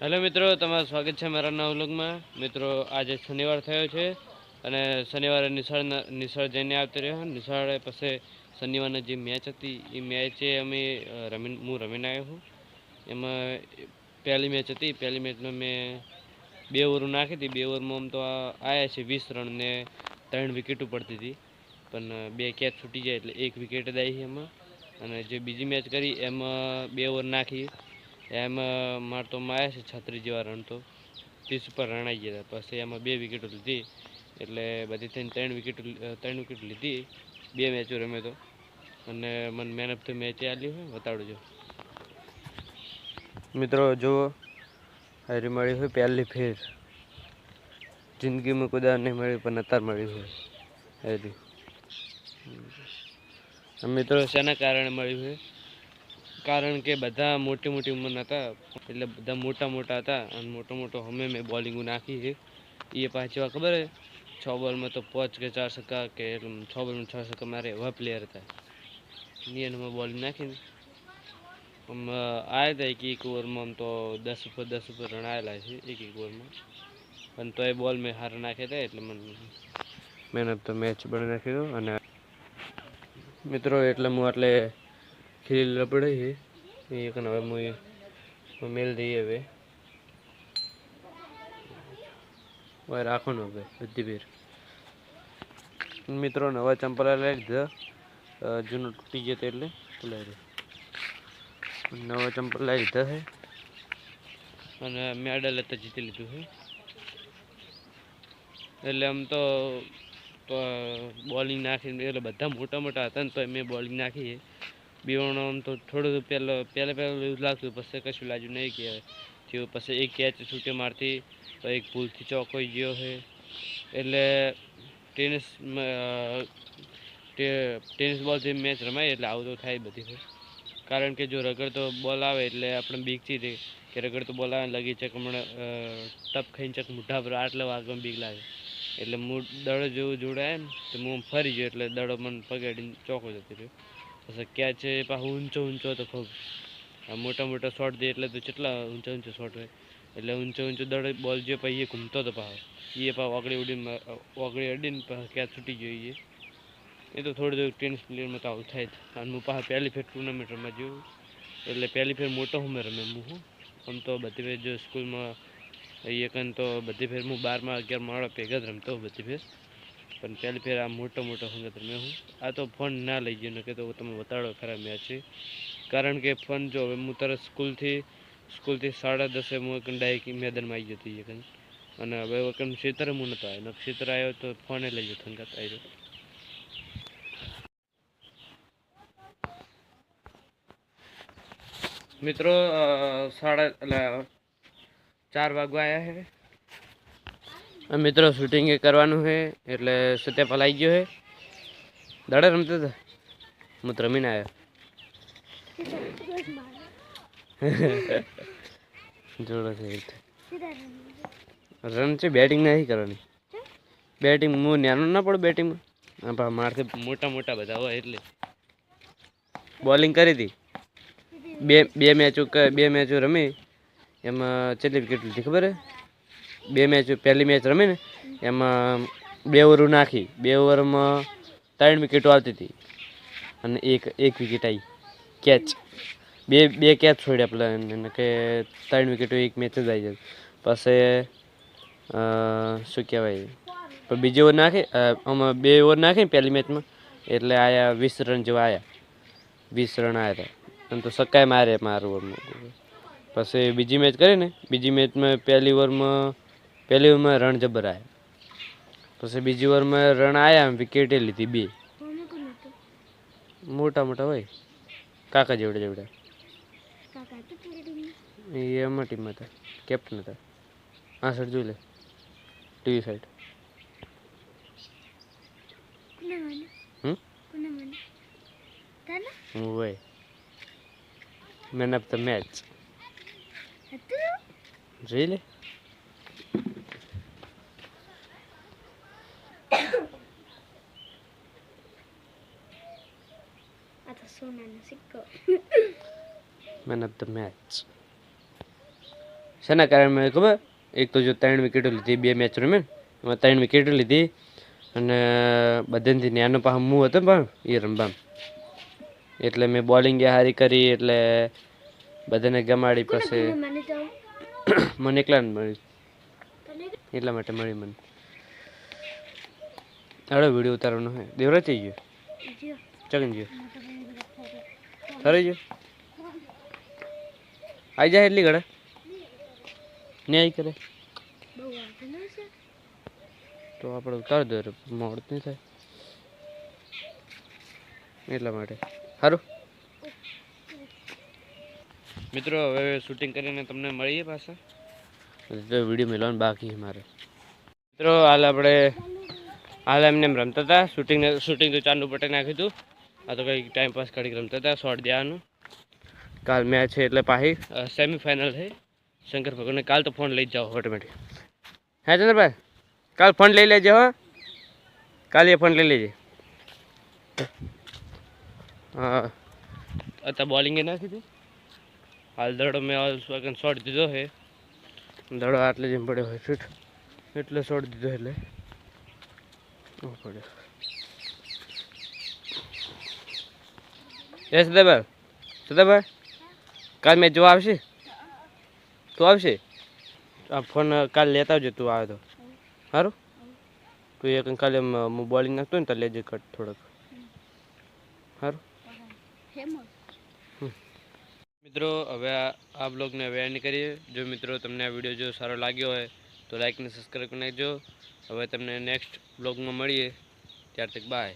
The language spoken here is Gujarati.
હેલો મિત્રો, તમારું સ્વાગત છે મારા નવા વ્લોગમાં। મિત્રો, આજે શનિવાર થયો છે અને શનિવારે નિશાળ જઈને આવતી રહ્યો। નિશાળે પછી શનિવારની જે મેચ હતી એ મેચે હું રમીને આવ્યો છું। એમાં પહેલી મેચ હતી। પહેલી મેચમાં મેં 2 ઓવર નાખી હતી। 2 ઓવરમાં આમ તો આવ્યા છે 20 રન ને 3 વિકેટો પડતી હતી, પણ 2 કેચ છૂટી જાય એટલે 1 વિકેટ જ આવી એમાં। અને જે બીજી મેચ કરી એમાં 2 ઓવર નાખી, એમાં મારે તો આવ્યા છે 36 જેવા રન, તો 30 ઉપર રન આવી ગયા હતા। પછી એમાં 2 વિકેટો લીધી, એટલે બધી થઈને 3 વિકેટ લીધી। 2 મેચો રમ્યો તો અને મને મેન ઓફ ધ મેચ આપ્યું હોય બતાડજો મિત્રો। જુઓ, હારી મળી હોય પહેલી ફેર જિંદગીમાં કુદા નહીં મળી, પણ અત્યારે મળી હોય હારી। મિત્રો, શેના કારણે મળ્યું છે? કારણ કે બધા મોટી મોટી ઉંમરના હતા, એટલે બધા મોટા હતા અને મોટો અમે મેં બોલિંગ નાખી છે। એ પાછી ખબર હે, 6 બોલમાં તો 5 કે 4 છક્કા, કે 6 બોલમાં 6 છક્કા મારે એવા પ્લેયર હતા। નિયનમાં બોલિંગ નાખીને આવ્યા હતા એક ઓવરમાં આમ તો 10 ઉપર રન આવેલા છે એક ઓવરમાં, પણ તો એ બોલ મેં હારા નાખ્યા હતા એટલે મને મેન ઓફ ધ મેચ બની નાખ્યું। અને મિત્રો, એટલે હું એટલે ખીલ લપડે છે એ કને હવે હું મેલ દઈએ હવે રાખવાનું હવે બધી ફેર। મિત્રો, નવા ચંપલ લઈ લીધા, જૂનો તૂટી ગયો એટલે નવા ચંપલ લઈ લીધા છે અને મેડલ તો જીતી લીધું છે। એટલે આમ તો બોલિંગ નાખીને એટલે બધા મોટા હતા ને, તો મેં બોલિંગ નાખી છે। બીવાનો આમ તો થોડું પહેલાં એવું લાગતું, પછી કશું લાગ્યું નહીં કે થયું। પછી એક કેચ છૂટે મારથી, તો એક ભૂલથી ચોકાઈ ગયો છે। એટલે ટેનિસ બોલથી મેચ રમાય એટલે આવું તો થાય બધી, કારણ કે જો રગડતો બોલ આવે એટલે આપણે બીકથી રહી કે રગડતો બોલ આવે લગી ચક હમણાં ટપ ખાઈને ચક મોઢા પર આટલા વાગવામાં બીક લાગે। એટલે હું દડો જેવું જોડાય ને તો હું ફરી ગયો, એટલે દડો મને પગાડીને ચોકો જતો રહ્યો। પછી કેચ પાછું ઊંચો તો ખૂબ મોટા શોટ દે એટલે તો કેટલા ઊંચા શોટ હોય, એટલે ઊંચો દડો બોલ જે પછી એ ઘૂમતો હતો પાછો, એ પાછો ઓગળી અડીને કેચ છૂટી ગયો। એ તો થોડું ટેનિસ પ્લેયરમાં તો આવું થાય જ। અને હું પાછા પહેલી ફેર ટુર્નામેન્ટ રમવા જેવું, એટલે પહેલી ફેર મોટો હું રમે હું આમ તો બધી ફેર જો સ્કૂલમાં એકન તો બધી ફેર હું 12માં 11 માળો ભેગા જ રમતો બધી ફેર, પણ પહેલી ફેર આ મોટો સંગત રમ્યો હું। આ તો ફોન ના લઈ ગયો, કે તો તમે બતાડો ખરા મેચ છે, કારણ કે ફોન જો હવે હું તરત સ્કૂલથી 10:30 હું ડાયરેક્ટ મેદાનમાં આવી જતો એકન, અને હવે ક્ષેત્ર હું નહોતો આવ્યો, ક્ષેત્ર આવ્યો તો ફોને લઈ જતો સંગત આવ્યો। મિત્રો, 4 વાગવા આવ્યા છે। મિત્રો, શૂટિંગ એ કરવાનું છે, એટલે સત્યા પલાઈ ગયો છે। દાડા રમતા હતા, હું તો રમીને આવ્યો। જોડો છે રન છે, બેટિંગ નહીં કરવાની। બેટિંગ હું નાનો ના પડું બેટિંગમાં, મારથી મોટા બધા હોય એટલે બોલિંગ કરી હતી। બે મેચો રમી, એમાં કેટલી વિકેટ લીધી ખબર હે? 2 મેચ, પહેલી મેચ રમી ને એમાં 2 ઓવર નાખી, 2 ઓવરમાં 3 વિકેટો આવતી હતી અને એક વિકેટ આવી કેચ। બે કેચ છોડ્યા પેલા એને, કે 3 વિકેટો એક મેચ જ આવી જાય। પછી શું કહેવાય, પણ બીજી ઓવર નાખી, આમાં 2 ઓવર નાખી ને પહેલી મેચમાં, એટલે આયા 20 રન જેવા આવ્યા, 20 રન આવ્યા હતા। અને તો સક્કાએ મારે મારું ઓવરમાં। પછી બીજી મેચ કરી ને, બીજી મેચમાં પહેલી ઓવરમાં રન જબર આવ્યા, પછી બીજી ઓવરમાં રન આવ્યા, વિકેટે લીધી 2 મોટા હોય, કાકા જેવડા એ એમાં ટીમમાં હતા, કેપ્ટન હતા। આ સાઈડ જોઈ લે, ટીવી સાઈડ। હોય મેન ઓફ ધ મેચ જોઈ લે। મેન ઓફ ધ મેચ શેના કારણે મને ખબર, એક તો જો 3 વિકેટો લીધી, 2 મેચ રમે એમાં 3 વિકેટો લીધી, અને બધાથી નાનો પાછો હું હતો પણ એ રમવા, એટલે મેં બોલિંગ સારી કરી, એટલે બધાને ગમાડી. પછી મને એકલા મળી, એટલા માટે મળી મને. હાલો વિડીયો ઉતારવાનો હોય. દેવરાજ થઈ ગયો, ચકન ગયો, થરી ગયો, આવી જાય એટલી ઘડા ને આવી કરે તો આપણે ઉતાર દો, મોડ નહીં થાય એટલા માટે. સારું મિત્રો, હવે શૂટિંગ કરીને તમને મળીએ પાછા. વિડીયો મેળવવાનું બાકી મારે. મિત્રો હાલ એમને એમ રમતા હતા. શૂટિંગ તો ચાંદુ પટે નાખ્યું હતું. આ તો કંઈક ટાઈમ પાસ કરી રમતા હતા, શોર્ટ દેવાનું. કાલ મેચ છે એટલે પાછી સેમીફાઇનલ છે શંકર ભગવાનને. કાલ તો ફોન લઈ જ જાઓ ઓટોમેટિક. હે ચંદ્રભાઈ, કાલ ફોન લઈ લેજો. હો, કાલે ફોન લઈ લેજે. હા, અત્યારે બોલિંગ એ નાખી હતી. હાલ દડો મેં શોર્ટ દીધો છે. દડો આટલે જેમ પડ્યો હોય ફીટ એટલે શોર્ટ દીધો, એટલે પડ્યો. એ સદાભાઈ કાલ મેચ જોવા આવશે? તું આવશે? આ ફોન કાલ લેતા આવજો તું આવે તો. સારું, તું એક કાલે હું બોલિંગ નાખતો ને તો લેજે કટ થોડોક. સારું મિત્રો, હવે આ બ્લોગને હવે એન્ડ કરીએ. જો મિત્રો તમને આ વિડીયો જો સારો લાગ્યો હોય તો લાઈક ને સબસ્ક્રાઈબ કરી નાખજો. હવે તમને નેક્સ્ટ બ્લોગમાં મળીએ, ત્યાર તક બાય.